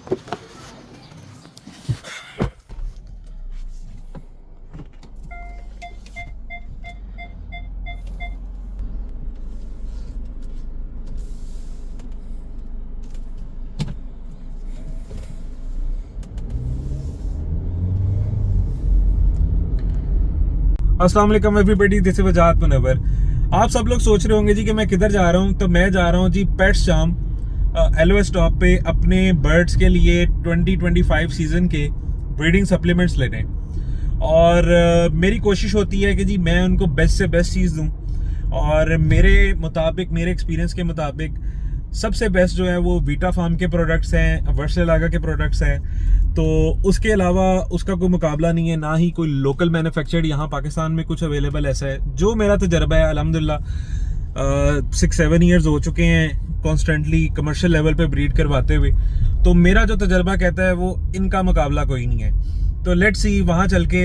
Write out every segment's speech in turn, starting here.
अस्सलाम वालेकुम everybody, this is वजाहत मुनव्वर। आप सब लोग सोच रहे होंगे जी कि मैं किधर जा रहा हूँ। तो मैं जा रहा हूँ जी पेट्स जाम LOS स्टॉप पे अपने बर्ड्स के लिए 2025 सीज़न के ब्रीडिंग सप्लीमेंट्स लेने। और मेरी कोशिश होती है कि जी मैं उनको बेस्ट से बेस्ट चीज़ दूँ, और मेरे मुताबिक, मेरे एक्सपीरियंस के मुताबिक सबसे बेस्ट जो है वो वीटा फार्म के प्रोडक्ट्स हैं, वर्सेलागा के प्रोडक्ट्स हैं। तो उसके अलावा उसका कोई मुकाबला नहीं है, ना ही कोई लोकल मैन्युफैक्चर्ड यहाँ पाकिस्तान में कुछ अवेलेबल ऐसा है। जो मेरा तजर्बा है अल्हम्दुलिल्लाह 6-7 ईयर्स हो चुके हैं कॉन्स्टेंटली कमर्शियल लेवल पे ब्रीड करवाते हुए। तो मेरा जो तजर्बा कहता है वो इनका मुकाबला कोई नहीं है। तो लेट्स सी वहाँ चल के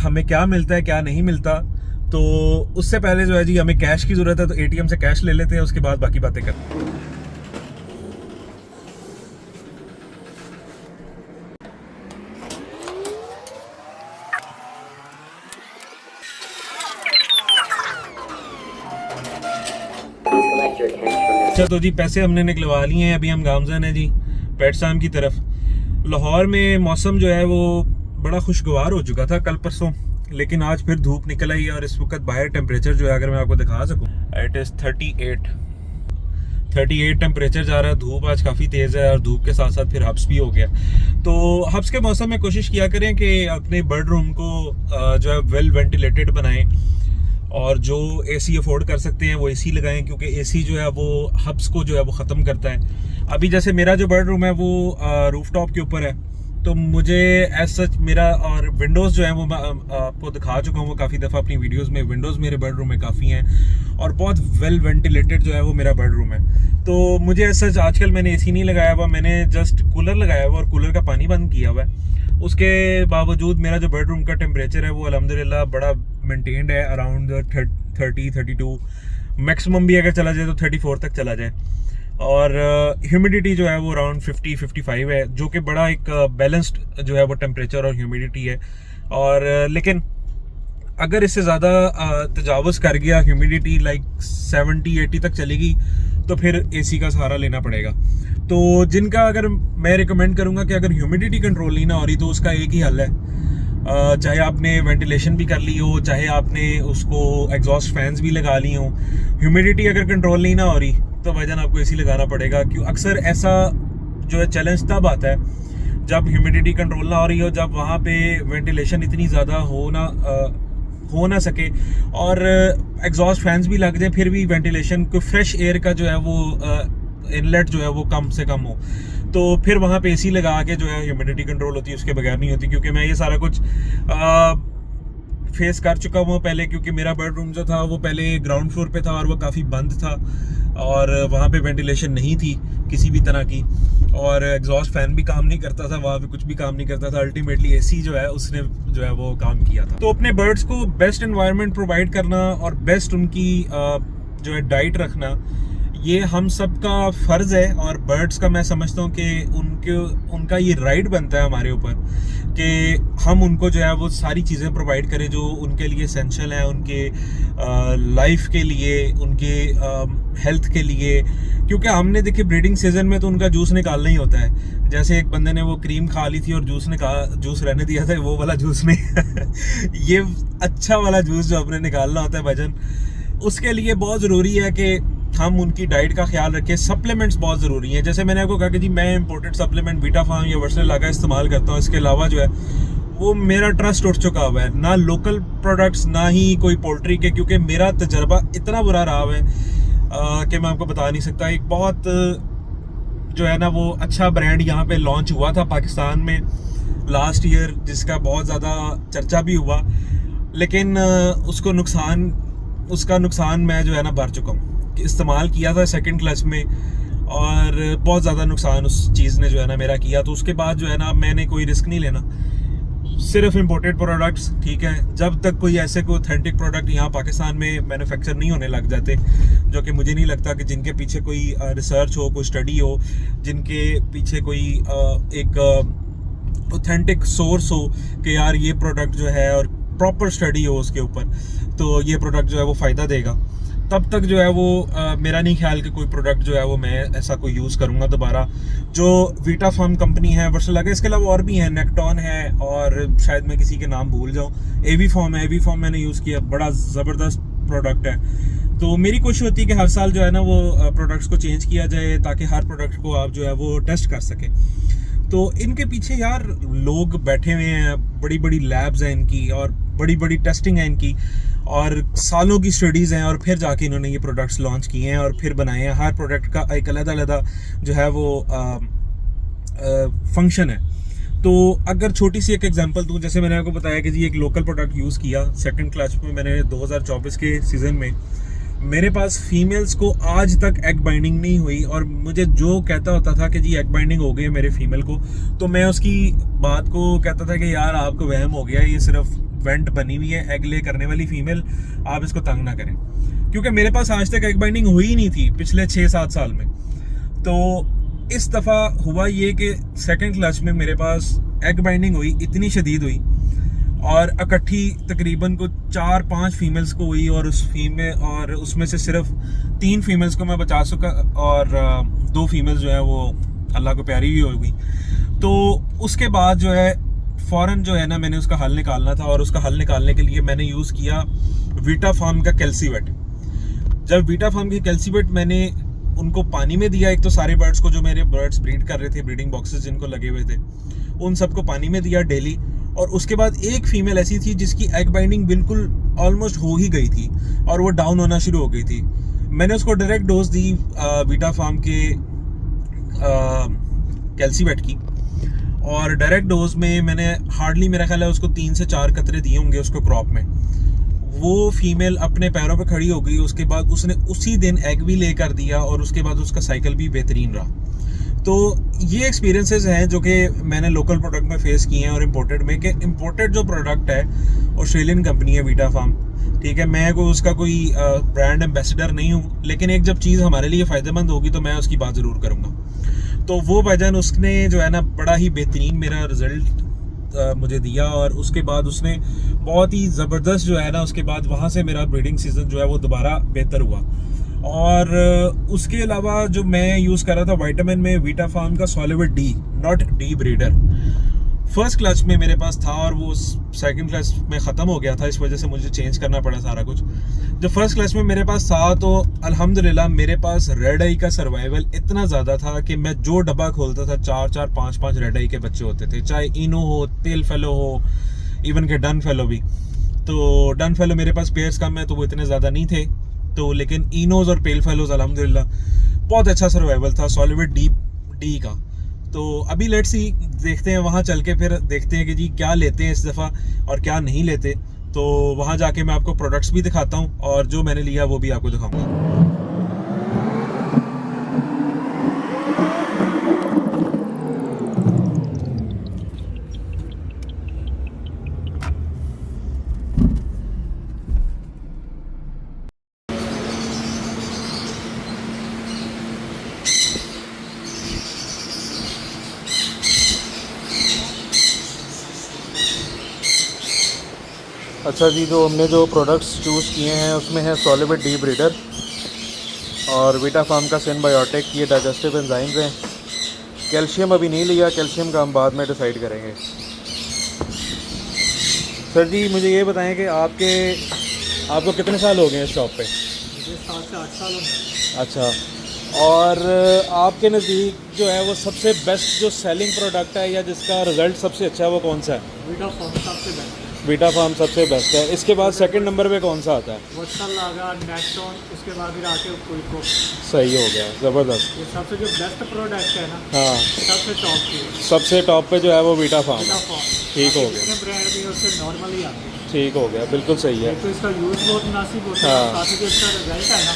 हमें क्या मिलता है क्या नहीं मिलता। तो उससे पहले जो है जी हमें कैश की ज़रूरत है, तो ATM से कैश ले लेते हैं, उसके बाद बाकी बातें करते हैं। अच्छा तो जी पैसे हमने निकलवा लिए हैं, अभी हम गामजन हैं जी पेट्स जाम की तरफ। लाहौर में मौसम जो है वो बड़ा खुशगवार हो चुका था कल परसों, लेकिन आज फिर धूप निकल आई है। और इस वक्त बाहर टेम्परेचर जो है, अगर मैं आपको दिखा सकूं, इट इज़ 38 टेम्परेचर जा रहा है। धूप आज काफ़ी तेज़ है, और धूप के साथ साथ फिर हब्स भी हो गया। तो हब्स के मौसम में कोशिश किया करें कि अपने बर्ड रूम को जो है वेल वेंटिलेटेड बनाएं, और जो AC अफोर्ड कर सकते हैं वो AC लगाएं, क्योंकि AC जो है वो हब्स को जो है वो ख़त्म करता है। अभी जैसे मेरा जो बर्ड रूम है वो रूफ टॉप के ऊपर है, तो मुझे एज सच मेरा और विंडोज़ जो है वो मैं आपको दिखा चुका हूँ वो काफ़ी दफ़ा अपनी वीडियोस में। विंडोज़ मेरे बर्ड रूम में काफ़ी हैं, और बहुत वेल वेंटिलेटेड जो है वो मेरा बर्ड रूम है। तो मुझे एज सच आजकल मैंने AC नहीं लगाया हुआ, मैंने जस्ट कूलर लगाया हुआ और कूलर का पानी बंद किया हुआ है। उसके बावजूद मेरा जो बेडरूम का टेम्परेचर है वो अल्हम्दुलिल्लाह बड़ा मेंटेन्ड है, अराउंड 30-32, मैक्सिमम भी अगर चला जाए तो 34 तक चला जाए। और ह्यूमिडिटी जो है वो अराउंड 50-55 है, जो कि बड़ा एक बैलेंस्ड जो है वो टेम्परेचर और ह्यूमिडिटी है। और लेकिन अगर इससे ज़्यादा तजावुज़ कर गया, ह्यूमिडिटी लाइक 70-80 तक चलेगी, तो फिर AC का सहारा लेना पड़ेगा। तो जिनका, अगर मैं रिकमेंड करूंगा कि अगर ह्यूमिडिटी कंट्रोल नहीं ना हो रही, तो उसका एक ही हल है, चाहे आपने वेंटिलेशन भी कर ली हो, चाहे आपने उसको एग्जॉस्ट फैंस भी लगा ली हो। ह्यूमिडिटी अगर कंट्रोल नहीं ना हो रही तो भाईजान आपको AC लगाना पड़ेगा। क्यों अक्सर ऐसा जो है चैलेंज तब आता है जब ह्यूमिडिटी कंट्रोल ना हो रही हो, जब वहाँ पे वेंटिलेशन इतनी ज़्यादा हो ना सके, और एग्जॉस्ट फैंस भी लग जाए, फिर भी वेंटिलेशन को फ्रेश एयर का जो है वो इनलेट जो है वो कम से कम हो, तो फिर वहाँ पे AC लगा के जो है ह्यूमिडिटी कंट्रोल होती है, उसके बगैर नहीं होती। क्योंकि मैं ये सारा कुछ फेस कर चुका हूँ पहले, क्योंकि मेरा बेडरूम जो था वो पहले ग्राउंड फ्लोर पे था और वो काफ़ी बंद था, और वहाँ पे वेंटिलेशन नहीं थी किसी भी तरह की, और एग्जॉस्ट फैन भी काम नहीं करता था, वहाँ पे कुछ भी काम नहीं करता था। अल्टीमेटली AC जो है उसने जो है वो काम किया था। तो अपने बर्ड्स को बेस्ट एनवायरनमेंट प्रोवाइड करना और बेस्ट उनकी जो है डाइट रखना, ये हम सब का फ़र्ज़ है। और बर्ड्स का मैं समझता हूँ कि उनका ये राइट बनता है हमारे ऊपर कि हम उनको जो है वो सारी चीज़ें प्रोवाइड करें जो उनके लिए एसेंशियल हैं, उनके लाइफ के लिए, उनके हेल्थ के लिए। क्योंकि हमने देखिए ब्रीडिंग सीजन में तो उनका जूस निकालना ही होता है। जैसे एक बंदे ने वो क्रीम खा ली थी और जूस रहने दिया था, वो वाला जूस नहीं ये अच्छा वाला जूस जो अपने निकालना होता है भजन, उसके लिए बहुत ज़रूरी है कि हम उनकी डाइट का ख्याल रखें। सप्लीमेंट्स बहुत ज़रूरी हैं। जैसे मैंने आपको कहा कि जी मैं इंपोर्टेड सप्लीमेंट वीटा फार्म या वर्सेलागा इस्तेमाल करता हूँ, इसके अलावा जो है वो मेरा ट्रस्ट उठ चुका हुआ है, ना लोकल प्रोडक्ट्स ना ही कोई पोल्ट्री के, क्योंकि मेरा तजर्बा इतना बुरा रहा है कि मैं आपको बता नहीं सकता। एक बहुत जो है ना वो अच्छा ब्रांड यहाँ पे लॉन्च हुआ था पाकिस्तान में लास्ट ईयर, जिसका बहुत ज़्यादा चर्चा भी हुआ, लेकिन उसका नुकसान मैं जो है ना भर चुका हूँ। इस्तेमाल किया था सेकंड क्लास में, और बहुत ज़्यादा नुकसान उस चीज़ ने जो है ना मेरा किया। तो उसके बाद जो है ना मैंने कोई रिस्क नहीं लेना। सिर्फ इम्पोर्टेड प्रोडक्ट्स, ठीक है, जब तक कोई ऐसे कोई ऑथेंटिक प्रोडक्ट यहाँ पाकिस्तान में मैन्युफैक्चर नहीं होने लग जाते, जो कि मुझे नहीं लगता कि जिनके पीछे कोई रिसर्च हो, कोई स्टडी हो, जिनके पीछे कोई एक ऑथेंटिक सोर्स हो कि यार ये प्रोडक्ट जो है और प्रॉपर स्टडी हो उसके ऊपर, तो ये प्रोडक्ट जो है वो फ़ायदा देगा, तब तक जो है वो मेरा नहीं ख्याल कि कोई प्रोडक्ट जो है वो मैं ऐसा कोई यूज़ करूँगा दोबारा। जो वीटा फार्म कंपनी है वर्सल है, इसके अलावा और भी हैं, नेक्टॉन है और शायद मैं किसी के नाम भूल जाऊँ, एवी फॉर्म है, एवी फॉर्म मैंने यूज़ किया, बड़ा ज़बरदस्त प्रोडक्ट है। तो मेरी कोशिश होती है कि हर साल जो है ना वो प्रोडक्ट्स को चेंज किया जाए ताकि हर प्रोडक्ट को आप जो है वो टेस्ट कर सकें। तो इनके पीछे यार लोग बैठे हुए हैं, बड़ी बड़ी लैब्स हैं इनकी और बड़ी बड़ी टेस्टिंग है इनकी और सालों की स्टडीज़ हैं, और फिर जाके इन्होंने ये प्रोडक्ट्स लॉन्च किए हैं और फिर बनाए हैं। हर प्रोडक्ट का एक अलग जो है वो फंक्शन है। तो अगर छोटी सी एक एग्जांपल दूं, जैसे मैंने आपको बताया कि जी एक लोकल प्रोडक्ट यूज़ किया सेकंड क्लच में मैंने 2024 के सीज़न में, मेरे पास फीमेल्स को आज तक एग बाइंडिंग नहीं हुई, और मुझे जो कहता होता था कि जी एग बाइंडिंग हो गई है मेरे फीमेल को, तो मैं उसकी बात को कहता था कि यार आपको वहम हो गया, ये सिर्फ वेंट बनी हुई है एग ले करने वाली फीमेल, आप इसको तंग ना करें, क्योंकि मेरे पास आज तक एग बाइंडिंग हुई ही नहीं थी पिछले 6-7 साल में। तो इस दफ़ा हुआ ये कि सेकंड क्लच में मेरे पास एग बाइंडिंग हुई, इतनी शदीद हुई, और इकट्ठी तकरीबन को 4-5 फीमेल्स को हुई, और उसमें से सिर्फ 3 फीमेल्स को मैं बचा सका और 2 फीमेल्स जो है वो अल्लाह को प्यारी भी हो गई। तो उसके बाद जो है फ़ौरन जो है ना मैंने उसका हल निकालना था, और उसका हल निकालने के लिए मैंने यूज़ किया वीटा फार्म का कैल्सीवेट। जब वीटा फार्म की कैल्सीवेट मैंने उनको पानी में दिया, एक तो सारे बर्ड्स को जो मेरे बर्ड्स ब्रीड कर रहे थे, ब्रीडिंग बॉक्सेस जिनको लगे हुए थे, उन सबको पानी में दिया डेली, और उसके बाद एक फीमेल ऐसी थी जिसकी एग बाइंडिंग बिल्कुल ऑलमोस्ट हो ही गई थी और वो डाउन होना शुरू हो गई थी। मैंने उसको डायरेक्ट डोज दी वीटा फार्म के कैल्सीवेट की, और डायरेक्ट डोज में मैंने हार्डली मेरा ख्याल है उसको 3 से 4 कतरे दिए होंगे उसको क्रॉप में। वो फीमेल अपने पैरों पे खड़ी हो गई, उसके बाद उसने उसी दिन एग भी ले कर दिया, और उसके बाद उसका साइकिल भी बेहतरीन रहा। तो ये एक्सपीरियंसेस हैं जो कि मैंने लोकल प्रोडक्ट में फेस किए हैं और इम्पोर्टेड में, कि इम्पोर्टेड जो प्रोडक्ट है ऑस्ट्रेलियन कंपनी है वीटा फार्म, ठीक है, मैं कोई उसका कोई ब्रांड एम्बेसडर नहीं हूँ, लेकिन एक जब चीज़ हमारे लिए फ़ायदेमंद होगी तो मैं उसकी बात ज़रूर करूँगा। तो वो भाईजान उसने जो है ना बड़ा ही बेहतरीन मेरा रिज़ल्ट मुझे दिया, और उसके बाद उसने बहुत ही ज़बरदस्त जो है ना उसके बाद वहाँ से मेरा ब्रीडिंग सीज़न जो है वो दोबारा बेहतर हुआ। और उसके अलावा जो मैं यूज़ कर रहा था विटामिन में वीटा फार्म का Solivit D, not the breeder, first clutch में मेरे पास था और वो सेकंड क्लच में ख़त्म हो गया था, इस वजह से मुझे चेंज करना पड़ा सारा कुछ। जब फर्स्ट क्लच में मेरे पास था तो अल्हम्दुलिल्लाह मेरे पास रेड आई का सर्वाइवल इतना ज़्यादा था कि मैं जो डब्बा खोलता था 4-4, 5-5 रेड आई के बच्चे होते थे, चाहे इनो हो, पेल फेलो हो, इवन के डन फेलो भी। तो डन फेलो मेरे पास पेयर्स कम है तो वो इतने ज़्यादा नहीं थे, तो लेकिन इनोज और पेल फेलोज अल्हम्दुलिल्लाह बहुत अच्छा सर्वाइवल था सॉलिविट डी का। तो अभी लेट्स सी, देखते हैं वहाँ चल के, फिर देखते हैं कि जी क्या लेते हैं इस दफ़ा और क्या नहीं लेते। तो वहाँ जाके मैं आपको प्रोडक्ट्स भी दिखाता हूँ और जो मैंने लिया वो भी आपको दिखाऊंगा। अच्छा जी, जो हमने जो प्रोडक्ट्स चूज़ किए हैं उसमें है सॉलिविट डी ब्रीडर और वीटा फार्म का सिनबायोटिक, ये डाइजेस्टिव एंजाइम्स हैं। कैल्शियम अभी नहीं लिया, कैल्शियम का हम बाद में डिसाइड करेंगे। सर जी मुझे ये बताएं कि आपको कितने साल हो गए हैं इस शॉप पे? मुझे 7 से 8 साल हो गए। अच्छा, और आपके नज़दीक जो है वो सबसे बेस्ट जो सेलिंग प्रोडक्ट है या जिसका रिज़ल्ट सबसे अच्छा है वो कौन सा है? वीटा फार्म सबसे बेस्ट है। वीटा फार्म सबसे बेस्ट है। इसके बाद सेकंड नंबर पे कौन सा आता है? वर्सल आगा, नेक्टॉन, उसके बाद फिर आके कोई सही हो गया, ज़बरदस्त। ये सबसे जो बेस्ट प्रोडक्ट है ना, हाँ, सबसे टॉप की, सबसे टॉप पे जो है वो वीटा फार्म वीटा है। फार्म। ठीक हो गया, ब्रांड भी उससे नॉर्मली आते हैं। ठीक हो गया, बिल्कुल सही है। तो इसका यूज़ बहुत मुनासिब होता है, हाँ। साथ ही जो इसका रिजल्ट है ना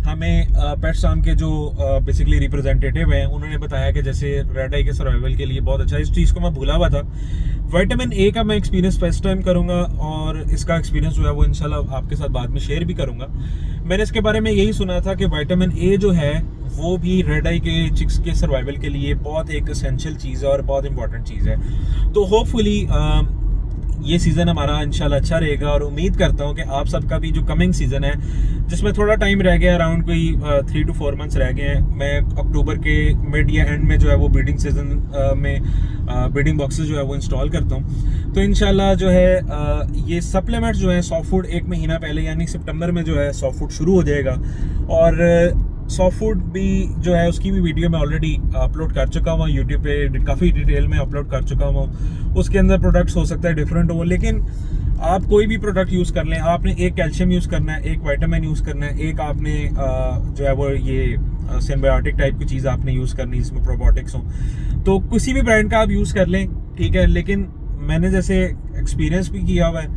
हमें पेट्स फार्म के जो बेसिकली रिप्रेजेंटेटिव हैं उन्होंने बताया कि जैसे रेड आई के सर्वाइवल के लिए बहुत अच्छा है। इस चीज़ को मैं भूला हुआ था। विटामिन ए का मैं एक्सपीरियंस फर्स्ट टाइम करूंगा और इसका एक्सपीरियंस जो है वो इंशाल्लाह आपके साथ बाद में शेयर भी करूंगा। मैंने इसके बारे में यही सुना था कि विटामिन ए जो है वो भी रेड आई के चिक्स के सर्वाइवल के लिए बहुत एक एसेंशियल चीज़ है और बहुत इंपॉर्टेंट चीज़ है। तो होपफुली ये सीज़न हमारा इंशाल्लाह अच्छा रहेगा और उम्मीद करता हूँ कि आप सबका भी जो कमिंग सीज़न है जिसमें थोड़ा टाइम रह गया, अराउंड कोई 3 to 4 मंथ्स रह गए हैं। मैं अक्टूबर के मिड या एंड में जो है वो ब्रीडिंग सीजन में ब्रीडिंग बॉक्सेस जो है वो इंस्टॉल करता हूँ। तो इंशाल्लाह जो है ये सप्लीमेंट्स जो है सॉफ्ट फूड 1 महीना पहले यानी सितंबर में जो है सॉफ्ट फूड शुरू हो जाएगा। और सॉफ्ट फूड भी जो है उसकी भी वीडियो मैं ऑलरेडी अपलोड कर चुका हूँ यूट्यूब पे, काफ़ी डिटेल में अपलोड कर चुका हूँ। उसके अंदर प्रोडक्ट्स हो सकता है डिफरेंट हो, लेकिन आप कोई भी प्रोडक्ट यूज़ कर लें, आपने एक कैल्शियम यूज़ करना है, एक विटामिन यूज़ करना है, एक आपने जो है वो ये सिम्बायोटिक टाइप की चीज़ आपने यूज़ करनी है जिसमें प्रोबायोटिक्स हों। तो किसी भी ब्रांड का आप यूज़ कर लें, ठीक है। लेकिन मैंने जैसे एक्सपीरियंस भी किया हुआ है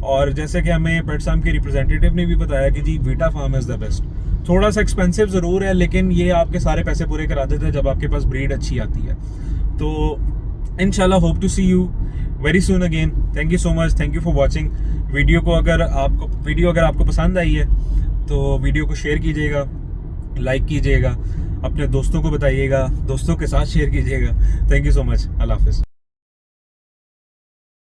और जैसे कि हमें पेट्स फार्म के रिप्रेजेंटेटिव ने भी बताया कि जी Vita Farm is the best. थोड़ा सा एक्सपेंसिव ज़रूर है लेकिन ये आपके सारे पैसे पूरे करा देते हैं जब आपके पास ब्रीड अच्छी आती है। तो इंशाल्लाह hope to see you very soon again. Thank you so much, thank you for watching video को। अगर आपको पसंद आई है तो वीडियो को शेयर कीजिएगा, लाइक कीजिएगा, अपने दोस्तों को बताइएगा, दोस्तों के साथ शेयर कीजिएगा। थैंक यू सो मच, अल्लाह हाफिज़।